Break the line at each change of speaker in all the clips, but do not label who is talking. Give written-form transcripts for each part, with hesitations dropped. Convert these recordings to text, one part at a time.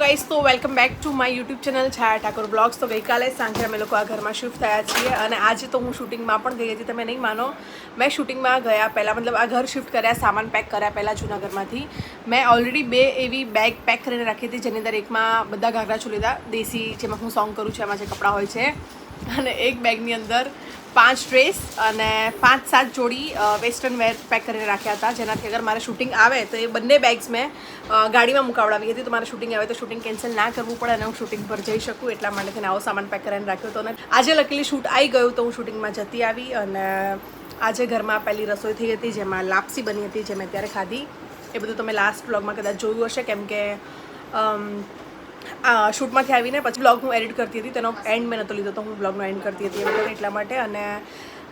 Guys, તો welcome back to my YouTube channel Chhaya Thakor blogs. તો ગઈકાલે સાંજે અમે લોકો આ ઘરમાં શિફ્ટ થયા છીએ અને આજે તો હું શૂટિંગમાં પણ ગઈ હતી. તમે નહીં માનો, મેં શૂટિંગમાં ગયા પહેલાં મતલબ આ ઘર શિફ્ટ કર્યા, સામાન પેક કર્યા પહેલાં જૂનાગઢમાંથી મેં ઓલરેડી 2 એવી બેગ પેક કરીને રાખી હતી, જેની અંદર એકમાં બધા ઘાઘરા ચોલી લીધા દેશી, જેમાં હું સોંગ કરું છું એમાં જે કપડાં હોય છે, અને એક બેગની અંદર 5 ડ્રેસ અને 5-7 જોડી વેસ્ટર્ન વેર પેક કરીને રાખ્યા હતા, જેનાથી અગર મારે શૂટિંગ આવે તો એ બંને બેગ્સ મેં ગાડીમાં મુકાવડાવી હતી. તો મારે શૂટિંગ આવે તો શૂટિંગ કેન્સલ ના કરવું પડે અને હું શૂટિંગ પર જઈ શકું, એટલા માટે થઈને આવો સામાન પેક કરીને રાખ્યો હતો. અને આજે લકીલી શૂટ આવી ગયું તો હું શૂટિંગમાં જતી આવી. અને આજે ઘરમાં પહેલી રસોઈ થઈ હતી, જેમાં લાપસી બની હતી, જે મેં અત્યારે ખાધી. એ બધું તમે લાસ્ટ વ્લોગમાં કદાચ જોયું હશે, કેમ કે શૂટમાંથી આવીને પછી બ્લોગનું એડિટ કરતી હતી, તેનો એન્ડ મેં નહોતો લીધો, તો હું બ્લોગનો એન્ડ કરતી હતી એટલા માટે. અને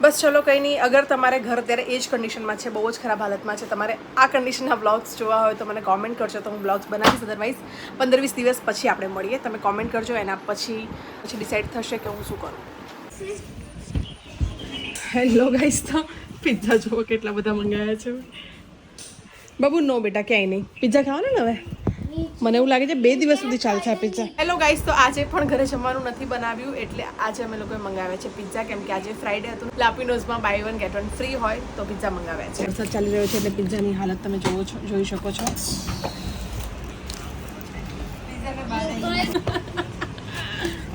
બસ ચલો કંઈ નહીં, અગર તમારે ઘર અત્યારે એ જ કન્ડિશનમાં છે, બહુ જ ખરાબ હાલતમાં છે, તમારે આ કન્ડિશનના બ્લોગ્સ જોવા હોય તો મને કોમેન્ટ કરજો, તો હું બ્લોગ્સ બનાવીશ. અદરવાઇઝ 15-20 દિવસ પછી આપણે મળીએ. તમે કોમેન્ટ કરજો, એના પછી ડિસાઇડ થશે કે હું શું કરું. હેલો ગાઈસ, તો પિઝા જુઓ કેટલા બધા મંગાવ્યા છે. બાબુ નો બેટા, ક્યાંય નહીં, પિઝા ખાવાના ને હવે. મને એવું લાગે છે 2 દિવસ સુધી ચાલશે આ પિઝા. હેલો ગાઈસ, તો આજે પણ ઘરે જમવાનું નથી બનાવ્યું, એટલે આજે અમે લોકોએ મંગાવ્યા છે પિઝા, કેમ કે આજે ફ્રાઈડે હતું. લાપીનોઝમાં બાય 1 ગેટ 1 ફ્રી હોય તો પિઝા મંગાવ્યા છે. વરસાદ ચાલી રહ્યો છે એટલે પિઝાની હાલત તમે જોઈ શકો છો.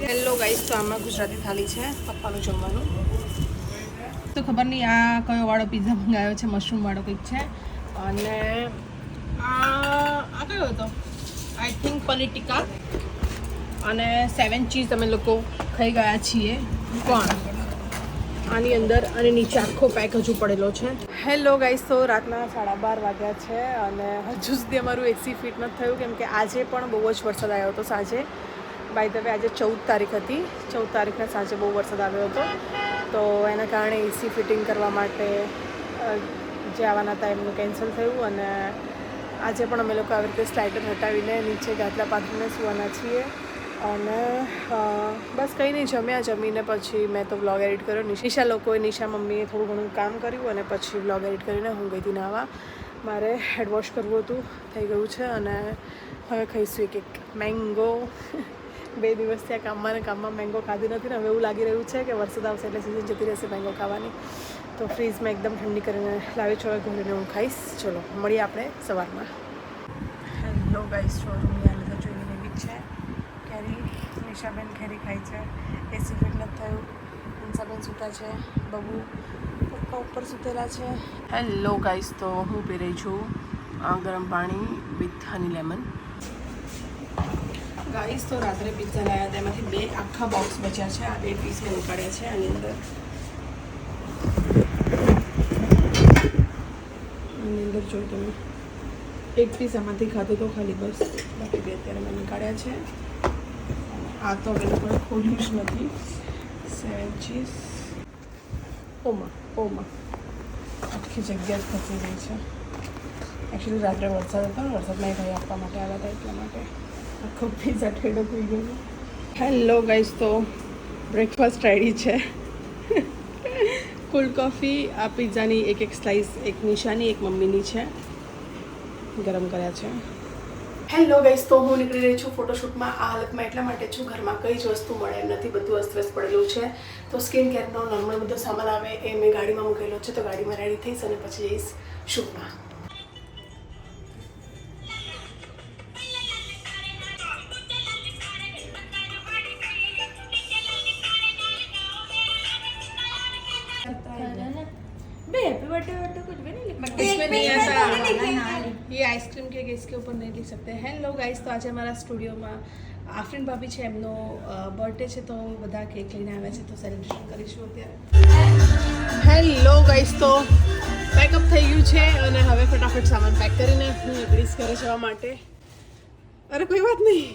હેલો ગાઈસ, તો આમાં ગુજરાતી થાળી છે, પપ્પાનું જમવાનું. તો ખબર નહીં આ કયો વાળો પિઝા મંગાવ્યો છે, મશરૂમ વાળો કંઈક છે. અને આ કયો હતો, આઈ થિંક પનીર ટિક્કા અને 7 ચીઝ અમે લોકો ખાઈ ગયા છીએ. પણ આની અંદર અને નીચે આખો પેક હજુ પડેલો છે. હેલો ગાઈસ, તો રાતના 12:30 વાગ્યા છે અને હજુ સુધી અમારું એસી ફિટ નથી થયું, કેમ કે આજે પણ બહુ જ વરસાદ આવ્યો હતો સાંજે. બાય ધ વે આજે 14 તારીખ હતી, 14 તારીખના સાંજે બહુ વરસાદ આવ્યો હતો, તો એના કારણે એસી ફિટિંગ કરવા માટે જે આવવાના હતા એમનું કેન્સલ થયું. અને આજે પણ અમે લોકો આવી રીતે સ્લાઇડર હટાવીને નીચે ગાદલા પાથરીને સૂવાના છીએ. અને બસ કંઈ નહીં, જમીને પછી મેં તો વ્લોગ એડિટ કર્યો. નિશા મમ્મીએ થોડું ઘણું કામ કર્યું અને પછી વ્લોગ એડિટ કરીને હું ગઈ હતી નાહવા. મારે હેડ વોશ કરવું હતું, થઈ ગયું છે. અને હવે ખાઈશું એક મેંગો. 2 દિવસથી આ કામમાં મેંગો ખાધી નથી ને હવે એવું લાગી રહ્યું છે કે વરસાદ આવશે એટલે સિઝન જતી રહેશે મેંગો ખાવાની. તો ફ્રીઝમાં એકદમ ઠંડી કરીને લાવી છું, હવે ઘરે હું ખાઈશ. ચલો મળીએ આપણે સવારમાં. હેલો ગાઈસ, શોરૂમની હાલત જોઈને એવી જ છે. કેરી નિશાબેન કેરી ખાઈ છે, એસી ફિટ નથી થયું, નિશાબેન સૂતા છે, બબુ પપ્પા ઉપર સૂતેલા છે. હેલો ગાઈસ, તો હું પી રહી છું ગરમ પાણી વિથ હની લેમન. ગાઈસ, તો રાત્રે પિઝા લાવ્યા, તેમાંથી 2 આખા બોક્સ બચ્યા છે. આ 2 પીસ મેં ઉકાળ્યા છે. આની અંદર જો તમે 1 પીસ આમાંથી ખાધો તો ખાલી, બસ બાકી 2 અત્યારે મેં નીકાળ્યા છે. આ તો હવે લોકોએ ખોલ્યું જ નથી. 7 ચીઝ. ઓમાં આખી જગ્યા જ ખસી ગઈ છે. એકચ્યુઅલી રાત્રે વરસાદ હતો ને, વરસાદમાં ભાઈ આપવા માટે આવ્યા હતા, એટલા માટે આખો પીઝા ઠેડો થઈ ગયો. હેલો ગાઈસ, તો બ્રેકફાસ્ટ રેડી છે. કોલ્ડ કોફી, આ પિઝાની એક સ્લાઇસ, એક નિશાની, એક મમ્મીની છે, ગરમ કર્યા છે. હેલો ગાઈસ, તો હું નીકળી રહી છું ફોટોશૂટમાં. આ હાલતમાં એટલા માટે છું, ઘરમાં કઈ જ વસ્તુ મળે એમ નથી, બધું અસ્તવ્યસ્ત પડેલું છે. તો સ્કિન કેરનો નોર્મલ બધો સામાન આવે એ મેં ગાડીમાં મૂકેલો છે, તો ગાડીમાં રેડી થઈશ અને પછી જઈશ શૂટમાં. ये आइसक्रीम केक इसके ऊपर नहीं लिख सकते. હેલો ગાઈસ, તો આજે અમારા સ્ટુડિયોમાં આફરીન ભાભી છે, એમનો બર્થડે છે, તો બધા કેક લઈને આવ્યા છે, તો સેલિબ્રેશન કરીશું અત્યારે. હેલો ગાઈસ, તો પેકઅપ થઈ ગયું છે અને હવે ફટાફટ સામાન પેક કરીને હું નીકળીશ ઘરે જવા માટે. અરે કોઈ વાત નહીં,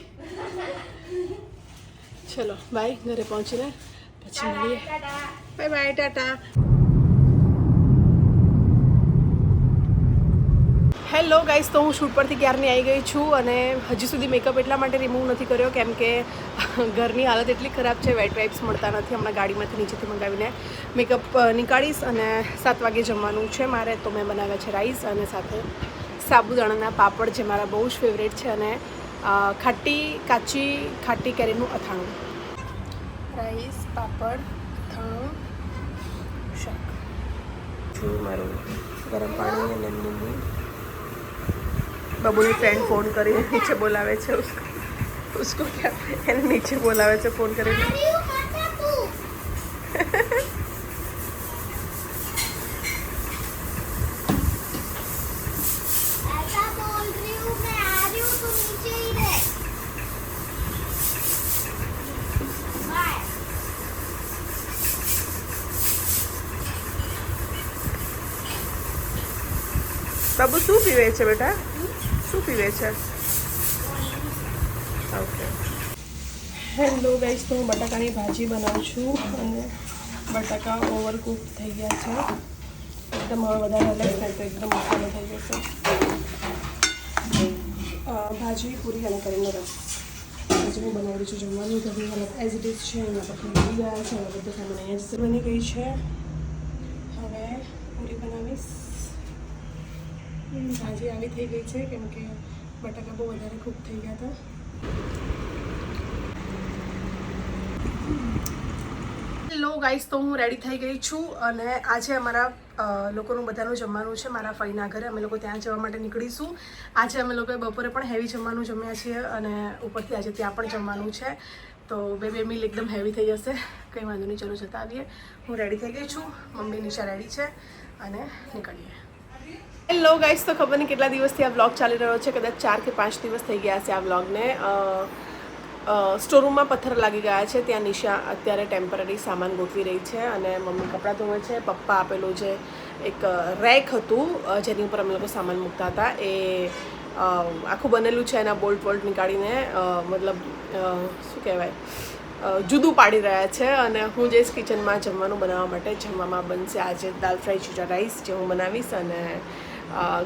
ચલો બાય. ઘરે પહોંચીને પછી મળીએ. Bye bye, Tata. Hello guys, તો હું શૂટ પરથી ક્યારની આવી ગઈ છું અને હજી સુધી મેકઅપ એટલા માટે રિમૂવ નથી કર્યો કેમ કે ઘરની હાલત એટલી ખરાબ છે, વેટ વાઇપ્સ મળતા નથી. હમણાં ગાડીમાંથી નીચેથી મંગાવીને મેકઅપ નીકાળીશ. અને 7 વાગે જમવાનું છે મારે, તો મેં બનાવ્યા છે રાઈસ અને સાથે સાબુદાણાના પાપડ, જે મારા બહુ જ ફેવરેટ છે. અને કાચી ખાટી કેરીનું અથાણું, રાઈસ, પાપડ, અથાણું, શાક. મારું ગરમ પાણી અને લીંબુ. બબુની ફ્રેન્ડ ફોન કરીને નીચે બોલાવે છે. उसको क्या એને નીચે બોલાવે છે ફોન કરીને. બાબુ શું પીવે છે બેટા? શું પીવે છે? ઓકે. હેલો ગાઈસ, તો હું બટાકાની ભાજી બનાવું છું અને બટાકા ઓવરકુક થઈ ગયા છે. એકદમ હવે વધારે અલગ થાય તો એકદમ મસાલો થઈ જશે. ભાજી પૂરી અને કરીનો રસ આજે હું બનાવી છું. જમવાનું ઘરની હાલત એઝ ઇટ ઇઝ છે. અહીંયા પછી બની ગયા છે. હવે બધું સામાન અહીંયા બની ગઈ છે. હવે પૂરી બનાવીશ. ભાજી આવી થઈ ગઈ છે કેમ કે બટાકા બહુ વધારે કૂક થઈ ગયા હતા. હેલો ગાઈસ, તો હું રેડી થઈ ગઈ છું અને આજે અમારા લોકોનું બધાનું જમવાનું છે મારા ફઈના ઘરે. અમે લોકો ત્યાં જવા માટે નીકળીશું. આજે અમે લોકોએ બપોરે પણ હેવી જમવાનું જમ્યા છીએ અને ઉપરથી આજે ત્યાં પણ જમવાનું છે. તો બે મીલ એકદમ હેવી થઈ જશે. કંઈ વાંધો નહીં, ચલો જતા આવીએ. હું રેડી થઈ ગઈ છું, મમ્મી નિશા રેડી છે અને નીકળીએ. હેલો ગાઈસ, તો ખબર નહીં કેટલા દિવસથી આ વ્લોગ ચાલી રહ્યો છે. કદાચ 4 કે 5 દિવસ થઈ ગયા છે આ વ્લોગને. સ્ટોરરૂમમાં પથ્થર લાગી ગયા છે. ત્યાં નિશા અત્યારે ટેમ્પરરી સામાન ગોઠવી રહી છે અને મમ્મી કપડાં ધોવે છે. પપ્પા આપેલું જે એક રેક હતું જેની ઉપર અમે લોકો સામાન મૂકતા હતા એ આખું બનેલું છે. એના બોલ્ટ નીકાળીને મતલબ શું કહેવાય જુદું પાડી રહ્યા છે અને હું જઈશ કિચનમાં જમવાનું બનાવવા માટે. જમવામાં બનશે આજે દાલ ફ્રાય જીરા રાઈસ જે હું બનાવીશ. અને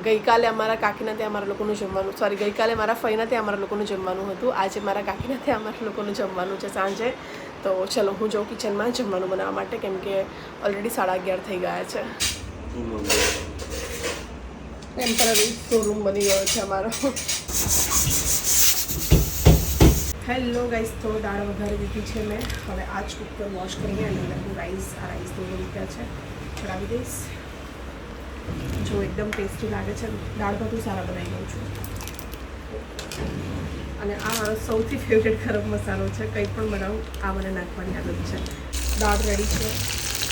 ગઈકાલે અમારા કાકીના ત્યાં અમારા લોકોનું જમવાનું, ગઈકાલે મારા ફઈના ત્યાં અમારા લોકોનું જમવાનું હતું. આજે મારા કાકીના ત્યાં અમારા લોકોનું જમવાનું છે સાંજે. તો ચલો હું જાઉં કિચનમાં જમવાનું બનાવવા માટે કેમ કે ઓલરેડી 11:30 થઈ ગયા છે. ટેમ્પરરી શોરૂમ બની ગયો છે અમારો. હેલો ગાઈસ, તો દાળ વઘારી દીધી છે મેં. હવે આ જ કુકર વોશ કરીને અને હું રાઈસ ધોઈ મૂક્યા છે ચડાવી દઈશ. જો એકદમ ટેસ્ટી લાગે છે. દાળ ભાત સારા બનાવી દઉં છું. અને આ મારો સૌથી ફેવરેટ ગરમ મસાલો છે. કંઈ પણ બનાવું આ મને નાખવાની આદત છે. દાળ રેડી છે,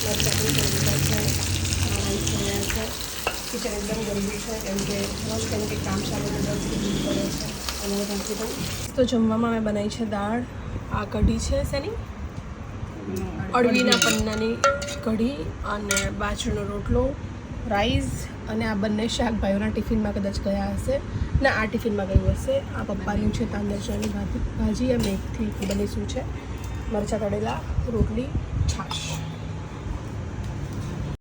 રાઈસ રહ્યા છે. કિચન એકદમ ગંદી છે કેમ કે રોજ કંઈ કામ ચાલે છે, દસ પડે છે અને ઢાંકી દઉં. તો જમવામાં મેં બનાવી છે દાળ. આ કઢી છે શેની? અળવીના પન્નાની કઢી અને બાજરીનો રોટલો, રાઈસ અને આ બંને શાક ભાઈઓના ટિફિનમાં કદાચ ગયા હશે. ના, આ ટિફિનમાં ગયું હશે. આ પપ્પાનું છે તાંદરજાની ભાજી. આ મેથીથી બનીશું છે. મરચાં તળેલા, રોટલી, છાશ.